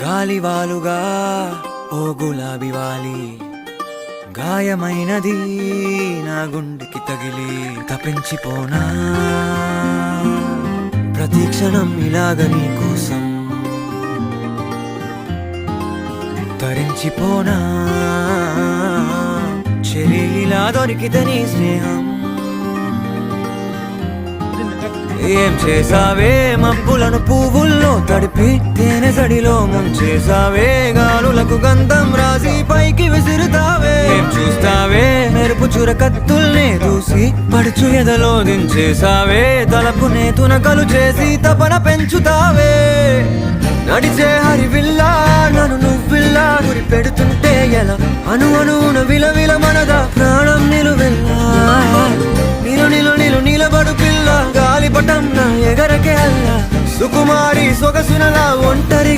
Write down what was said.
గాలివాలుగా ఓ గులాబీ వాలి గాయమైనది నా గుండెకి తగిలి తపించిపోనా ప్రతి క్షణం ఇలాగ నీ కోసం తరించిపోనా చెరిలా దొరికితే నీ స్నేహం ఏం చేసావే మబ్బులను పువ్వుల్లో తడిపి తేనె సడిలో ముంచేసావే గాలులకు గంధం రాసి పైకి విసురుతావే ఏం చూస్తావే మెరుపు చురకత్తుల్నే దూసి పడుచు ఎదలో దించేసావే తలపునే తునకలు చేసి తపన పెంచుతావే నడిచే హరివిల్లా నన్ను నువ్విల్లా గురి పెడుతుంటే ఎలా అణువున విలవిల మనదా ప్రాణం నిలువెల్లా నిలబడు పిల్ల గాలిపటం నా ఎగరకే అల్లా సుకుమారి సొగసునలా ఒంటరిగా